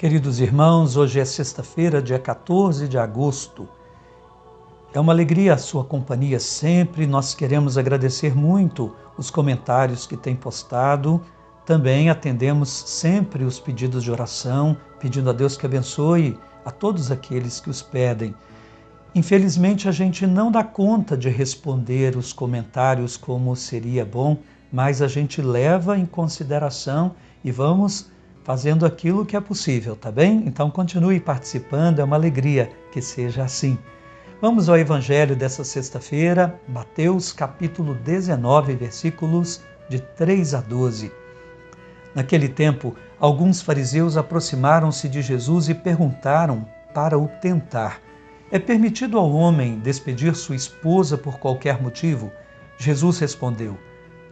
Queridos irmãos, hoje é sexta-feira, dia 14 de agosto. É uma alegria a sua companhia sempre. Nós queremos agradecer muito os comentários que tem postado. Também atendemos sempre os pedidos de oração, pedindo a Deus que abençoe a todos aqueles que os pedem. Infelizmente, a gente não dá conta de responder os comentários como seria bom, mas a gente leva em consideração e vamos fazendo aquilo que é possível, tá bem? Então continue participando, é uma alegria que seja assim. Vamos ao Evangelho dessa sexta-feira, Mateus capítulo 19, versículos de 3 a 12. Naquele tempo, alguns fariseus aproximaram-se de Jesus e perguntaram para o tentar: é permitido ao homem despedir sua esposa por qualquer motivo? Jesus respondeu: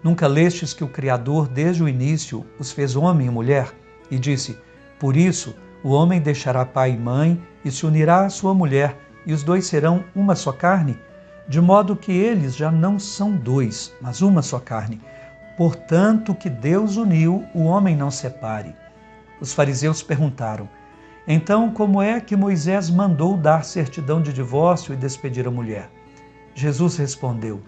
nunca lestes que o Criador desde o início os fez homem e mulher? E disse: por isso o homem deixará pai e mãe e se unirá à sua mulher, e os dois serão uma só carne? De modo que eles já não são dois, mas uma só carne. Portanto, que Deus uniu, o homem não separe. Os fariseus perguntaram: então, como é que Moisés mandou dar certidão de divórcio e despedir a mulher? Jesus respondeu: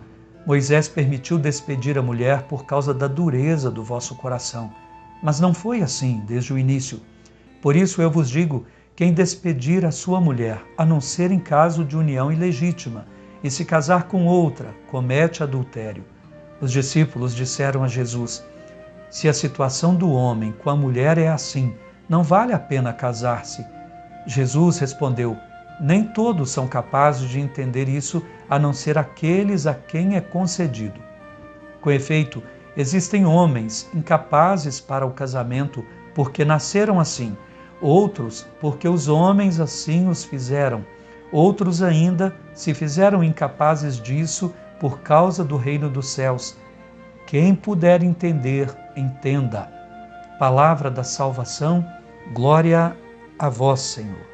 Moisés permitiu despedir a mulher por causa da dureza do vosso coração. Mas não foi assim desde o início. Por isso eu vos digo, quem despedir a sua mulher, a não ser em caso de união ilegítima, e se casar com outra, comete adultério. Os discípulos disseram a Jesus: se a situação do homem com a mulher é assim, não vale a pena casar-se. Jesus respondeu: nem todos são capazes de entender isso, a não ser aqueles a quem é concedido. Com efeito, existem homens incapazes para o casamento porque nasceram assim, outros porque os homens assim os fizeram, outros ainda se fizeram incapazes disso por causa do reino dos céus. Quem puder entender, entenda. Palavra da salvação, glória a vós, Senhor.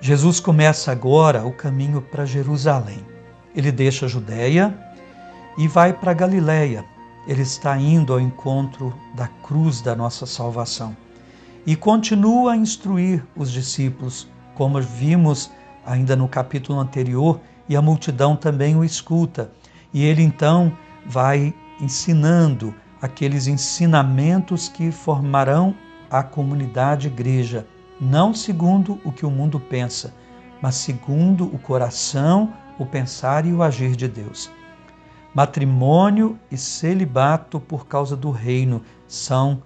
Jesus começa agora o caminho para Jerusalém. Ele deixa a Judéia e vai para Galiléia. Ele está indo ao encontro da cruz da nossa salvação. E continua a instruir os discípulos, como vimos ainda no capítulo anterior, e a multidão também o escuta. E ele então vai ensinando aqueles ensinamentos que formarão a comunidade igreja, não segundo o que o mundo pensa, mas segundo o coração, o pensar e o agir de Deus. Matrimônio e celibato por causa do reino são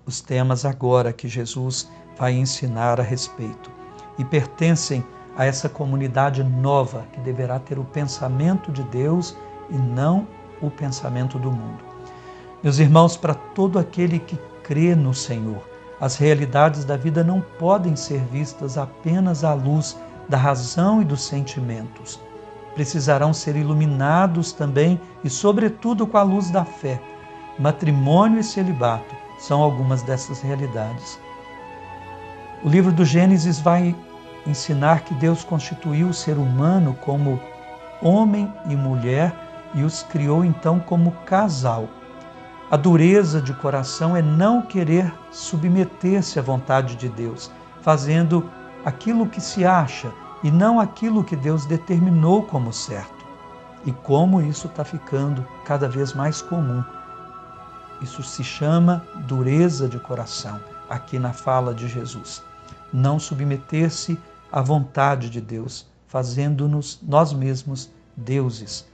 os temas agora que Jesus vai ensinar a respeito. E pertencem a essa comunidade nova que deverá ter o pensamento de Deus e não o pensamento do mundo. Meus irmãos, para todo aquele que crê no Senhor, as realidades da vida não podem ser vistas apenas à luz da razão e dos sentimentos. Precisarão ser iluminados também e, sobretudo, com a luz da fé. Matrimônio e celibato são algumas dessas realidades. O livro do Gênesis vai ensinar que Deus constituiu o ser humano como homem e mulher e os criou então como casal. A dureza de coração é não querer submeter-se à vontade de Deus, fazendo aquilo que se acha e não aquilo que Deus determinou como certo. E como isso está ficando cada vez mais comum. Isso se chama dureza de coração, aqui na fala de Jesus. Não submeter-se à vontade de Deus, fazendo-nos nós mesmos deuses,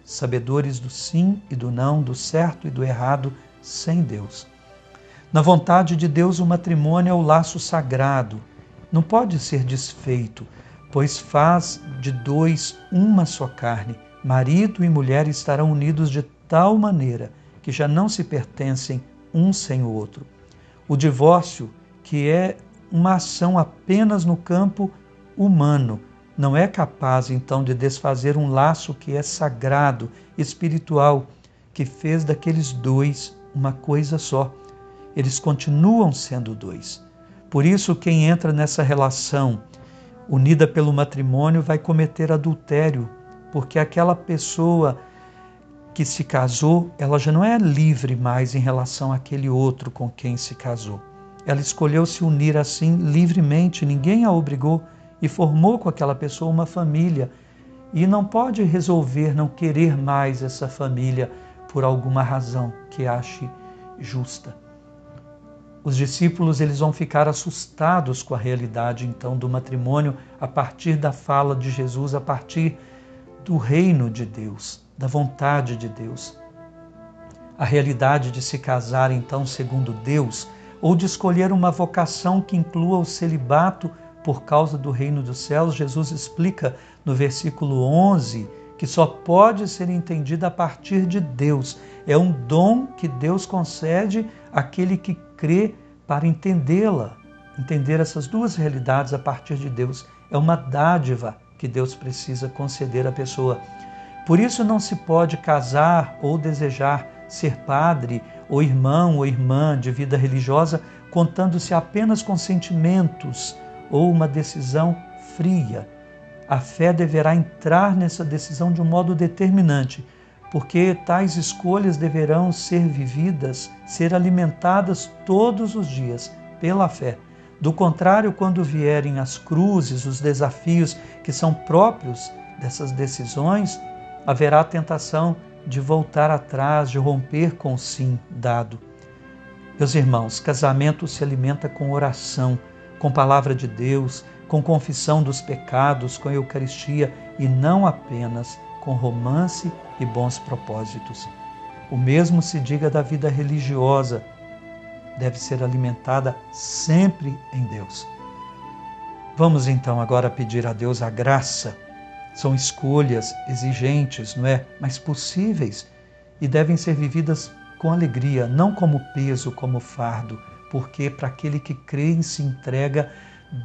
sabedores do sim e do não, do certo e do errado, sem Deus. Na vontade de Deus, o matrimônio é o laço sagrado, não pode ser desfeito, pois faz de dois uma só carne. Marido e mulher estarão unidos de tal maneira que já não se pertencem um sem o outro. O divórcio, que é uma ação apenas no campo humano, não é capaz então de desfazer um laço que é sagrado, espiritual, que fez daqueles dois uma coisa só. Eles continuam sendo dois. Por isso, quem entra nessa relação unida pelo matrimônio vai cometer adultério, porque aquela pessoa que se casou, ela já não é livre mais em relação àquele outro com quem se casou. Ela escolheu se unir assim livremente, ninguém a obrigou, e formou com aquela pessoa uma família. E não pode resolver não querer mais essa família por alguma razão que ache justa. Os discípulos eles vão ficar assustados com a realidade então do matrimônio a partir da fala de Jesus, a partir do reino de Deus, da vontade de Deus. A realidade de se casar então segundo Deus, ou de escolher uma vocação que inclua o celibato por causa do reino dos céus, Jesus explica no versículo 11 que só pode ser entendida a partir de Deus. É um dom que Deus concede àquele que crê para entendê-la, entender essas duas realidades a partir de Deus. É uma dádiva que Deus precisa conceder à pessoa. Por isso não se pode casar ou desejar ser padre ou irmão ou irmã de vida religiosa contando-se apenas com sentimentos ou uma decisão fria. A fé deverá entrar nessa decisão de um modo determinante, porque tais escolhas deverão ser vividas, ser alimentadas todos os dias pela fé. Do contrário, quando vierem as cruzes, os desafios que são próprios dessas decisões, haverá a tentação de voltar atrás, de romper com o sim dado. Meus irmãos, casamento se alimenta com oração, com palavra de Deus, com confissão dos pecados, com Eucaristia e não apenas com romance e bons propósitos. O mesmo se diga da vida religiosa, deve ser alimentada sempre em Deus. Vamos então agora pedir a Deus a graça. São escolhas exigentes, não é? Mas possíveis e devem ser vividas com alegria, não como peso, como fardo, porque para aquele que crê e se entrega,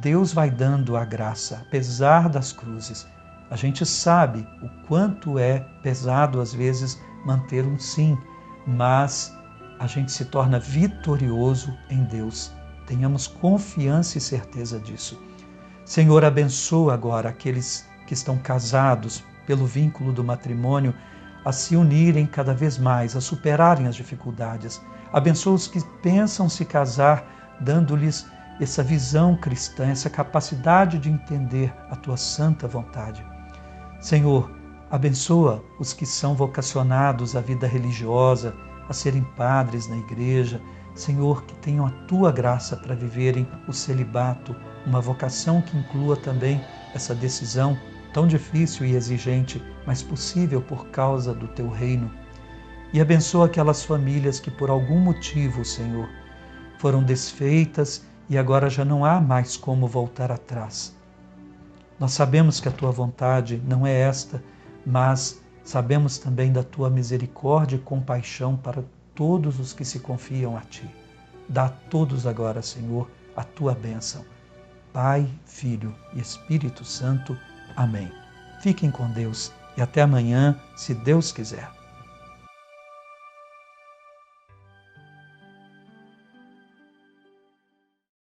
Deus vai dando a graça, apesar das cruzes. A gente sabe o quanto é pesado às vezes manter um sim, mas a gente se torna vitorioso em Deus. Tenhamos confiança e certeza disso. Senhor, abençoa agora aqueles que estão casados pelo vínculo do matrimônio a se unirem cada vez mais, a superarem as dificuldades. Abençoa os que pensam se casar, dando-lhes essa visão cristã, essa capacidade de entender a tua santa vontade. Senhor, abençoa os que são vocacionados à vida religiosa, a serem padres na igreja. Senhor, que tenham a tua graça para viverem o celibato, uma vocação que inclua também essa decisão tão difícil e exigente, mas possível por causa do teu reino. E abençoa aquelas famílias que por algum motivo, Senhor, foram desfeitas e agora já não há mais como voltar atrás. Nós sabemos que a tua vontade não é esta, mas sabemos também da tua misericórdia e compaixão para todos os que se confiam a ti. Dá a todos agora, Senhor, a tua bênção. Pai, Filho e Espírito Santo. Amém. Fiquem com Deus e até amanhã, se Deus quiser.